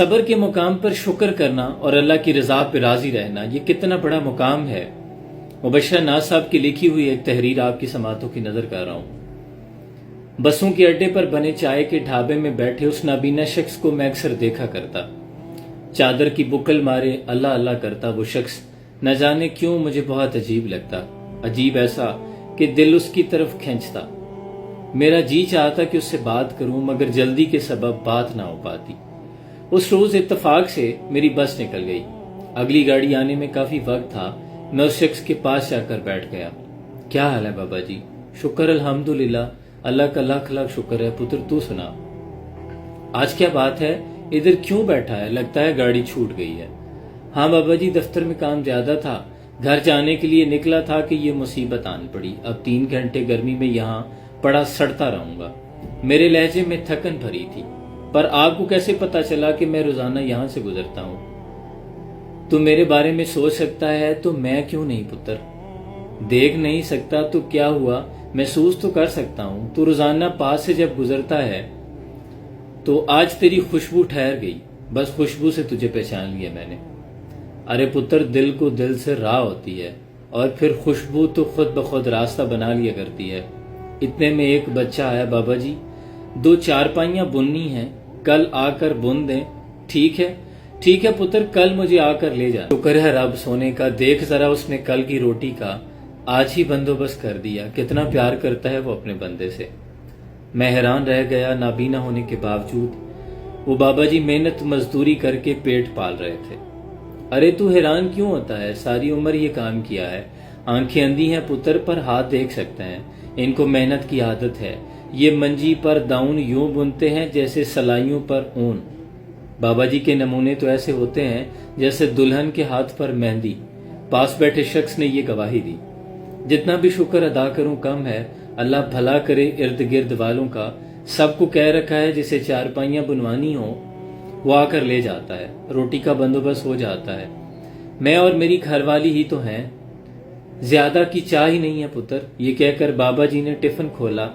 صبر کے مقام پر شکر کرنا اور اللہ کی رضا پہ راضی رہنا، یہ کتنا بڑا مقام ہے۔ مبشر ناز صاحب کی لکھی ہوئی ایک تحریر آپ کی سماعتوں کی نظر کر رہا ہوں۔ بسوں کے اڈے پر بنے چائے کے ڈھابے میں بیٹھے اس نابینا شخص کو میں اکثر دیکھا کرتا۔ چادر کی بکل مارے اللہ اللہ کرتا وہ شخص نہ جانے کیوں مجھے بہت عجیب لگتا، عجیب ایسا کہ دل اس کی طرف کھینچتا۔ میرا جی چاہتا کہ اس سے بات کروں، مگر جلدی کے سبب بات نہ ہو پاتی۔ اس روز اتفاق سے میری بس نکل گئی، اگلی گاڑی آنے میں کافی وقت تھا۔ میں اس شخص کے پاس جا کر بیٹھ گیا۔ کیا حال ہے بابا جی؟ شکر الحمدللہ، اللہ کا لاکھ لاکھ شکر ہے۔ پتر تو سنا، آج کیا بات ہے؟ ادھر کیوں بیٹھا ہے؟ لگتا ہے گاڑی چھوٹ گئی ہے۔ ہاں بابا جی، دفتر میں کام زیادہ تھا، گھر جانے کے لیے نکلا تھا کہ یہ مصیبت آن پڑی۔ اب 3 گھنٹے گرمی میں یہاں پڑا سڑتا رہوں گا۔ میرے لہجے میں تھکن بھری تھی۔ پر آپ کو کیسے پتا چلا کہ میں روزانہ یہاں سے گزرتا ہوں؟ تو میرے بارے میں سوچ سکتا ہے تو میں کیوں نہیں پتر؟ دیکھ نہیں سکتا تو کیا ہوا، محسوس تو کر سکتا ہوں۔ تو روزانہ پاس سے جب گزرتا ہے تو آج تیری خوشبو ٹھہر گئی، بس خوشبو سے تجھے پہچان لیا میں نے۔ ارے پتر، دل کو دل سے راہ ہوتی ہے، اور پھر خوشبو تو خود بخود راستہ بنا لیا کرتی ہے۔ اتنے میں ایک بچہ آیا، بابا جی 2 چارپائیاں بننی ہیں، کل آ کر بن دیں۔ ٹھیک ہے ٹھیک ہے پتر، کل مجھے آ کر لے جا۔ شکر ہے رب سونے کا، دیکھ ذرا اس نے کل کی روٹی کا آج ہی بندوبست کر دیا۔ کتنا پیار کرتا ہے وہ اپنے بندے سے۔ میں حیران رہ گیا، نابینا ہونے کے باوجود وہ بابا جی محنت مزدوری کر کے پیٹ پال رہے تھے۔ ارے تو حیران کیوں ہوتا ہے؟ ساری عمر یہ کام کیا ہے۔ آنکھیں اندھی ہیں پتر، پر ہاتھ دیکھ سکتے ہیں۔ ان کو محنت کی عادت ہے۔ یہ منجی پر داؤن یوں بنتے ہیں جیسے سلائیوں پر اون۔ بابا جی کے نمونے تو ایسے ہوتے ہیں جیسے دلہن کے ہاتھ پر مہندی۔ پاس بیٹھے شخص نے یہ گواہی دی۔ جتنا بھی شکر ادا کروں کم ہے، اللہ بھلا کرے ارد گرد والوں کا۔ سب کو کہہ رکھا ہے جسے چارپائیاں بنوانی ہو وہ آ کر لے جاتا ہے، روٹی کا بندوبست ہو جاتا ہے۔ میں اور میری گھر والی ہی تو ہیں، زیادہ کی چاہ ہی نہیں ہے پتر۔ یہ کہہ کر بابا جی نے ٹفن کھولا۔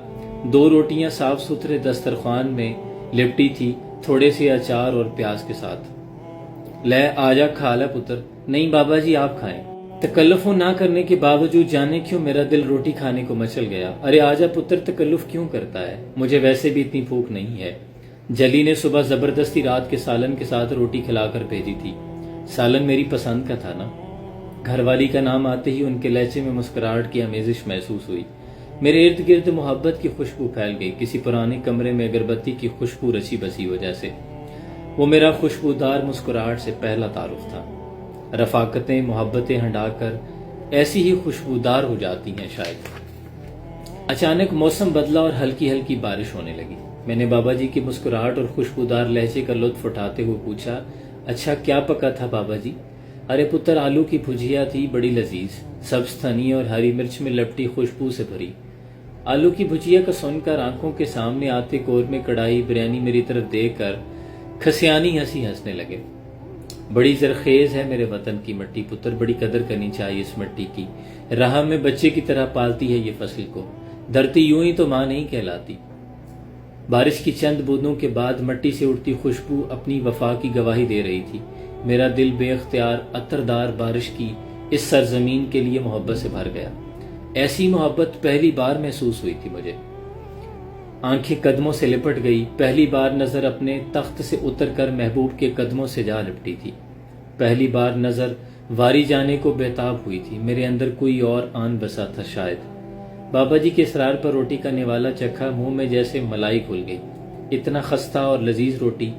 2 روٹیاں صاف ستھرے دسترخوان میں لپٹی تھی، تھوڑے سے اچار اور پیاز کے ساتھ۔ لے آجا کھا لے پتر۔ نہیں بابا جی آپ کھائیں۔ تکلف نہ کرنے کے باوجود جانے کیوں میرا دل روٹی کھانے کو مچل گیا۔ ارے آجا پتر، تکلف کیوں کرتا ہے؟ مجھے ویسے بھی اتنی بھوک نہیں ہے۔ جلی نے صبح زبردستی رات کے سالن کے ساتھ روٹی کھلا کر بھیجی تھی۔ سالن میری پسند کا تھا نا۔ گھر والی کا نام آتے ہی ان کے لہجے میں مسکراہٹ کی آمیزش محسوس ہوئی۔ میرے ارد گرد محبت کی خوشبو پھیل گئی، کسی پرانے کمرے میں اگربتی کی خوشبو رچی بسی ہو جیسے۔ وہ میرا خوشبودار مسکراہٹ سے پہلا تعارف تھا۔ رفاقتیں محبتیں ہنڈا کر ایسی ہی خوشبودار ہو جاتی ہیں شاید۔ اچانک موسم بدلا اور ہلکی ہلکی بارش ہونے لگی۔ میں نے بابا جی کی مسکراہٹ اور خوشبودار لہجے کا لطف اٹھاتے ہوئے پوچھا، اچھا کیا پکا تھا بابا جی؟ ارے پتر، آلو کی بھجیا تھی، بڑی لذیذ، سبز تھنی اور ہری مرچ میں لپٹی خوشبو سے بھری۔ آلو کی بھجیا کا سن کر آنکھوں کے سامنے آتے قورمے کڑھائی بریانی میری طرف دیکھ کر کھسیانی ہنسی ہنسنے لگے۔ بڑی زرخیز ہے میرے وطن کی مٹی پتر، بڑی قدر کرنی چاہیے اس مٹی کی۔ راہ میں بچے کی طرح پالتی ہے یہ فصل کو، دھرتی یوں ہی تو ماں نہیں کہلاتی۔ بارش کی چند بوندوں کے بعد مٹی سے اٹھتی خوشبو اپنی وفا کی گواہی دے رہی تھی۔ میرا دل بے اختیار عطردار بارش کی اس سرزمین کے لیے محبت سے بھر گیا۔ ایسی محبت پہلی بار محسوس ہوئی تھی مجھے۔ آنکھیں قدموں سے لپٹ گئی، پہلی بار نظر اپنے تخت سے اتر کر محبوب کے قدموں سے جا لپٹی تھی۔ پہلی بار نظر واری جانے کو بےتاب ہوئی تھی، میرے اندر کوئی اور آن بسا تھا شاید۔ بابا جی کے اصرار پر روٹی کا نوالا چکھا، منہ میں جیسے ملائی گھل گئی۔ اتنا خستہ اور لذیذ روٹی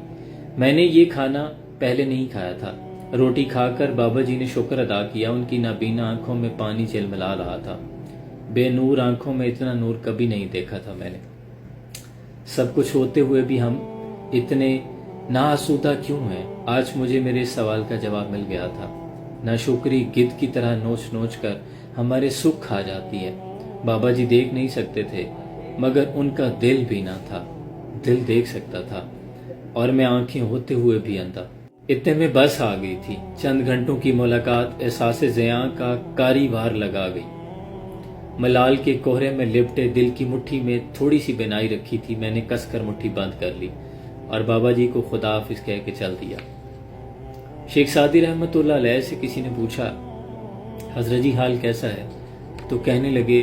میں نے یہ کھانا پہلے نہیں کھایا تھا۔ روٹی کھا کر بابا جی نے شکر ادا کیا، ان کی نابینا آنکھوں میں پانی جلملا رہا تھا۔ بے نور آنکھوں میں اتنا نور کبھی نہیں دیکھا تھا میں نے۔ سب کچھ ہوتے ہوئے بھی ہم اتنے ناآسودہ کیوں ہیں؟ آج مجھے میرے اس سوال کا جواب مل گیا تھا۔ ناشکری گدھ کی طرح نوچ نوچ کر ہمارے سکھ کھا جاتی ہے۔ بابا جی دیکھ نہیں سکتے تھے، مگر ان کا دل بھی نہ تھا، دل دیکھ سکتا تھا، اور میں آنکھیں ہوتے ہوئے بھی اندھا۔ اتنے میں بس آ گئی تھی۔ چند گھنٹوں کی ملاقات احساس زیاں کا کاری وار لگا گئی۔ ملال کے کوہرے میں لپٹے دل کی مٹھی میں تھوڑی سی بینائی رکھی تھی، میں نے کس کر مٹھی بند کر لی۔ اور بابا جی کو خدا حافظ کہہ کے چل دیا۔ شیخ سعدی رحمۃ اللہ علیہ سے کسی نے پوچھا حضرت جی حال کیسا ہے؟ تو کہنے لگے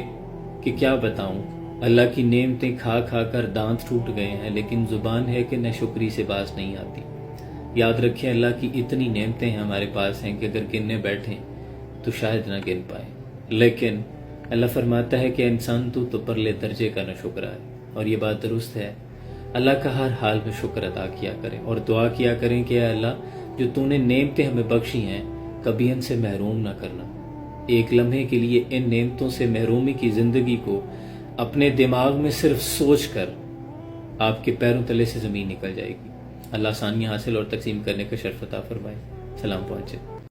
کہ کیا بتاؤں، اللہ کی نعمتیں کھا کھا کر دانت ٹوٹ گئے ہیں، لیکن زبان ہے کہ نہ شکری سے باز نہیں آتی۔ یاد رکھیں اللہ کی اتنی نعمتیں ہمارے پاس ہیں کہ اگر گننے بیٹھیں تو شاید نہ گن پائیں، لیکن اللہ فرماتا ہے کہ انسان تو پرلے درجے کا نہ شکر ہے، اور یہ بات درست ہے۔ اللہ کا ہر حال میں شکر ادا کیا کریں اور دعا کیا کریں کہ اے اللہ جو تو نے نعمتیں ہمیں بخشی ہیں کبھی ان سے محروم نہ کرنا۔ ایک لمحے کے لیے ان نعمتوں سے محرومی کی زندگی کو اپنے دماغ میں صرف سوچ کر آپ کے پیروں تلے سے زمین نکل جائے گی۔ اللہ آسانیاں حاصل اور تقسیم کرنے کا شرف عطا فرمائے۔ سلام پہنچے۔